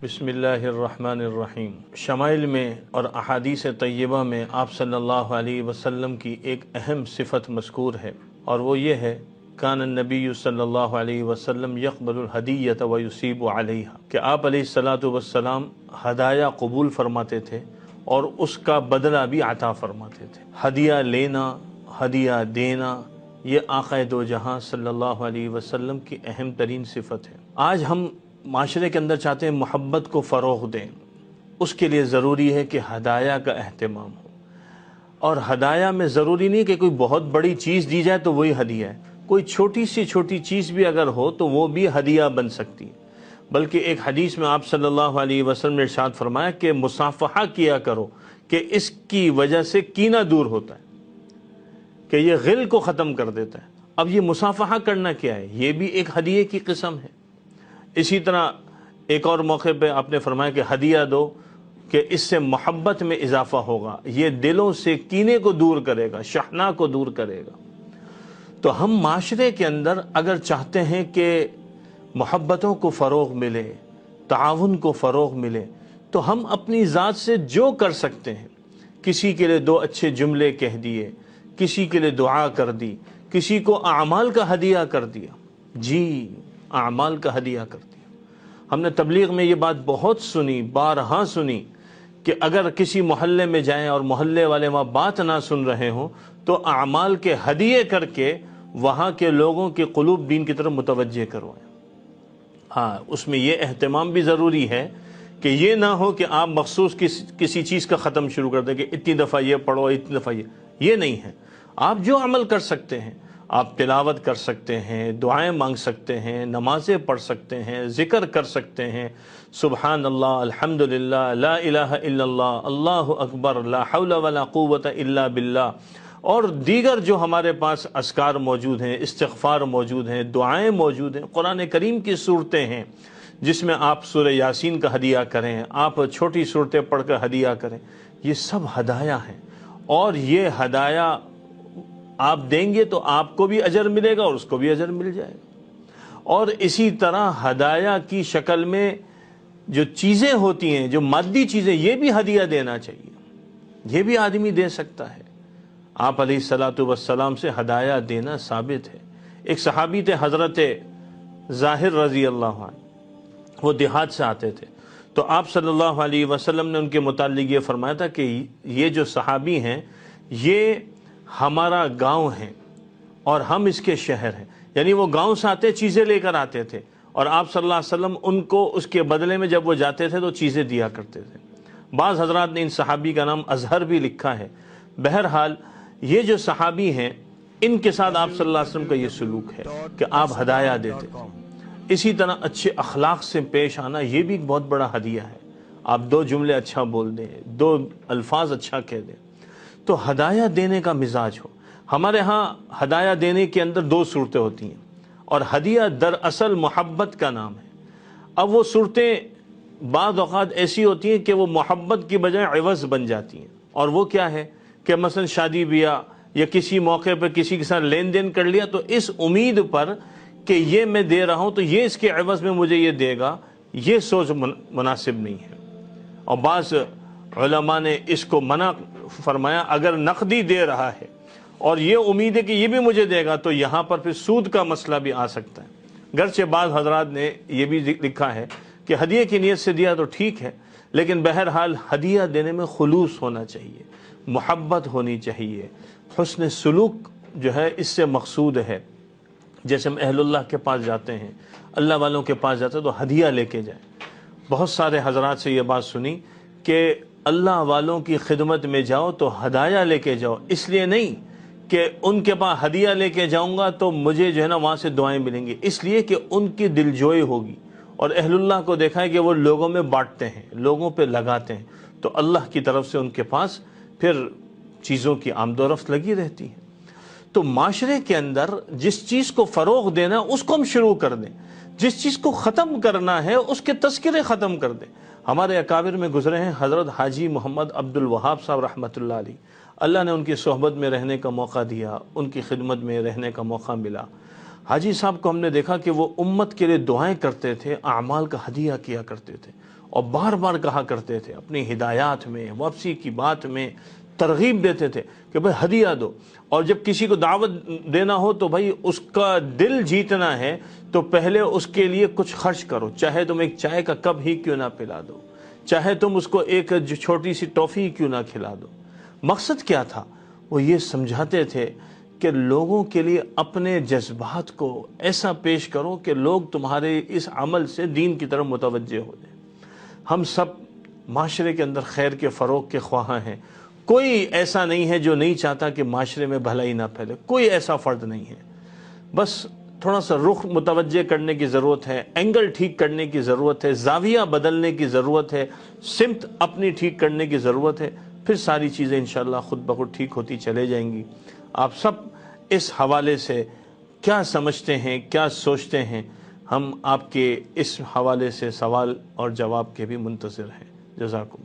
बिस्मिल्लाहिर्रहमानिर्रहीम। शमाइल में और अहादीस तय्यबा में आप सल्लल्लाहु अलैहि वसल्लम की एक अहम सिफत मज़कूर है और वो ये है कान नबी सल्लल्लाहु अलैहि वसल्लम यक़बलुल हदीयत व युसीबु अलैहा, कि आप अलैहिस्सलातु वस्सलाम हदाया कबूल फरमाते थे और उसका बदला भी अता फरमाते थे। हदिया लेना, हदिया देना, ये आक़ाए दो जहां सल्लल्लाहु अलैहि वसल्लम की अहम तरीन सिफत है। आज हम माशरे के अंदर चाहते हैं मोहब्बत को फ़रोग़ दें, उसके लिए ज़रूरी है कि हदाया का अहतमाम हो। और हदाया में ज़रूरी नहीं कि कोई बहुत बड़ी चीज़ दी जाए तो वही हदिया है, कोई छोटी सी छोटी चीज़ भी अगर हो तो वो भी हदिया बन सकती है। बल्कि एक हदीस में आप सल्लल्लाहु अलैहि वसल्लम ने इरशाद फरमाया कि मुसाफ़हा किया करो कि इसकी वजह से कीना दूर होता है, कि ये गिल को ख़त्म कर देता है। अब ये मुसाफ़हा करना क्या है? ये भी एक हदिये की किस्म है। इसी तरह एक और मौके पे आपने फरमाया कि हदिया दो कि इससे मोहब्बत में इजाफा होगा, ये दिलों से कीने को दूर करेगा, शहना को दूर करेगा। तो हम माशरे के अंदर अगर चाहते हैं कि मोहब्बतों को फ़रोग़ मिले, ताउन को फ़रोग़ मिले, तो हम अपनी ज़ात से जो कर सकते हैं, किसी के लिए दो अच्छे जुमले कह दिए, किसी के लिए दुआ कर दी, किसी को आमाल का हदिया कर दिया, जी आमाल का हदिया कर दिया। हमने तबलीग में ये बात बहुत सुनी, बारहा सुनी, कि अगर किसी मोहल्ले में जाएं और मोहल्ले वाले वहाँ बात ना सुन रहे हों तो आमाल के हदिये करके वहाँ के लोगों के क़ुलूब दीन की तरफ मुतवज्जे करवाएं। हाँ, उसमें ये एहतमाम भी ज़रूरी है कि ये ना हो कि आप मखसूस किसी चीज़ का ख़त्म शुरू कर दें कि इतनी दफ़ा ये पढ़ो, इतनी दफ़ा ये नहीं है। आप जो अमल कर सकते हैं, आप तिलावत कर सकते हैं, दुआएं मांग सकते हैं, नमाज़ें पढ़ सकते हैं, ज़िक्र कर सकते हैं, सुबहान अल्लाह, अल्हम्दुलिल्लाह, ला इलाहा इल्लल्लाह, अल्लाहु अकबर, ला हौला वला कुव्वता इल्ला बिल्लाह, और दीगर जो हमारे पास अस्कार मौजूद हैं, इस्तिग़फ़ार मौजूद हैं, दुआएं मौजूद हैं, कुरान करीम की सूरतें हैं जिसमें आप सूरह यासीन का हदिया करें, आप छोटी सूरतें पढ़ कर हदिया करें, ये सब हदाया हैं। और ये हदाया आप देंगे तो आपको भी अजर मिलेगा और उसको भी अजर मिल जाएगा। और इसी तरह हदाया की शक्ल में जो चीज़ें होती हैं, जो मादी चीज़ें, ये भी हदिया देना चाहिए, ये भी आदमी दे सकता है। आप अलैहिस्सलातु वस्सलाम से हदाया देना साबित है। एक सहाबी थे हज़रत ज़ाहिर रज़ी अल्लाह अन्हु, वो देहात से आते थे, तो आप सल्लल्लाहु अलैहि वसल्लम ने उनके मुताल्लिक़ ये फरमाया था कि ये जो सहाबी हैं ये हमारा गांव है और हम इसके शहर हैं। यानी वो गांव से आते, चीज़ें लेकर आते थे और आप सल्लल्लाहु अलैहि वसल्लम उनको उसके बदले में जब वो जाते थे तो चीज़ें दिया करते थे। बाज़ हज़रात ने इन सहाबी का नाम अज़हर भी लिखा है। बहरहाल ये जो सहाबी हैं इनके साथ आप सल्लल्लाहु अलैहि वसल्लम का ये सलूक है कि आप हदाया देते थे। इसी तरह अच्छे अखलाक से पेश आना, ये भी एक बहुत बड़ा हदिया है। आप दो जुमले अच्छा बोल दें, दो अल्फाज अच्छा कह दें, तो हदाया देने का मिजाज हो। हमारे यहाँ हदाया देने के अंदर दो सूरतें होती हैं और हदिया दरअसल मोहब्बत का नाम है। अब वो सूरतें बाद औक़ात ऐसी होती हैं कि वो मोहब्बत की बजाय इवज़ बन जाती हैं। और वो क्या है कि मसलन शादी ब्याह या किसी मौके पर किसी के साथ लेन देन कर लिया तो इस उम्मीद पर कि ये मैं दे रहा हूँ तो ये इसके इवज़ में मुझे ये देगा, ये सोच मुनासिब नहीं है। और बाज़ उलमा ने इसको मना फरमाया, अगर नकदी दे रहा है और ये उम्मीद है कि ये भी मुझे देगा तो यहाँ पर फिर सूद का मसला भी आ सकता है। गरचे बाद हजरात ने ये भी लिखा है कि हदिये की नीयत से दिया तो ठीक है, लेकिन बहरहाल हदिया देने में खुलूस होना चाहिए, मोहब्बत होनी चाहिए, हुस्न सलूक जो है इससे मकसूद है। जैसे हम अहलुल्लाह के पास जाते हैं, अल्लाह वालों के पास जाते हैं तो हदिया लेके जाएं। बहुत सारे हजरात से ये बात सुनी कि अल्लाह वालों की खिदमत में जाओ तो हदाया लेके जाओ, इसलिए नहीं कि उनके पास हदिया लेके जाऊंगा तो मुझे जो है ना वहाँ से दुआएं मिलेंगी, इसलिए कि उनकी दिलजोई होगी। और अहलुल्लाह को देखा है कि वो लोगों में बांटते हैं, लोगों पे लगाते हैं, तो अल्लाह की तरफ से उनके पास फिर चीज़ों की आमदोरफ्त लगी रहती है। तो माशरे के अंदर जिस चीज़ को फ़रोग़ देना उसको हम शुरू कर दें, जिस चीज़ को ख़त्म करना है उसके तज़किरे ख़त्म कर दें। हमारे अकाबिर में गुज़रे हैं हज़रत हाजी मोहम्मद अब्दुल वहाब साहब रहमतुल्लाह अलैह, अल्लाह ने उनकी सोहबत में रहने का मौका दिया, उनकी खिदमत में रहने का मौका मिला। حاجی صاحب کو ہم نے دیکھا کہ وہ امت کے لیے دعائیں کرتے تھے، اعمال کا ہدیہ کیا کرتے تھے، اور بار بار کہا کرتے تھے اپنی ہدایات میں، واپسی کی بات میں ترغیب دیتے تھے کہ بھائی ہدیہ دو، اور جب کسی کو دعوت دینا ہو تو بھائی اس کا دل جیتنا ہے تو پہلے اس کے لیے کچھ خرچ کرو، چاہے تم ایک چائے کا کپ ہی کیوں نہ پلا دو، چاہے تم اس کو ایک چھوٹی سی ٹافی کیوں نہ کھلا دو۔ مقصد کیا تھا؟ وہ یہ سمجھاتے تھے کہ لوگوں کے لیے اپنے جذبات کو ایسا پیش کرو کہ لوگ تمہارے اس عمل سے دین کی طرف متوجہ ہو جائیں۔ ہم سب معاشرے کے اندر خیر کے فروغ کے خواہاں ہیں، کوئی ایسا نہیں ہے جو نہیں چاہتا کہ معاشرے میں بھلائی نہ پھیلے، کوئی ایسا فرد نہیں ہے۔ بس تھوڑا سا رخ متوجہ کرنے کی ضرورت ہے، اینگل ٹھیک کرنے کی ضرورت ہے، زاویہ بدلنے کی ضرورت ہے، سمت اپنی ٹھیک کرنے کی ضرورت ہے، پھر ساری چیزیں انشاءاللہ خود بخود ٹھیک ہوتی چلے جائیں گی۔ آپ سب اس حوالے سے کیا سمجھتے ہیں، کیا سوچتے ہیں؟ ہم آپ کے اس حوالے سے سوال اور جواب کے بھی منتظر ہیں۔ جزاکم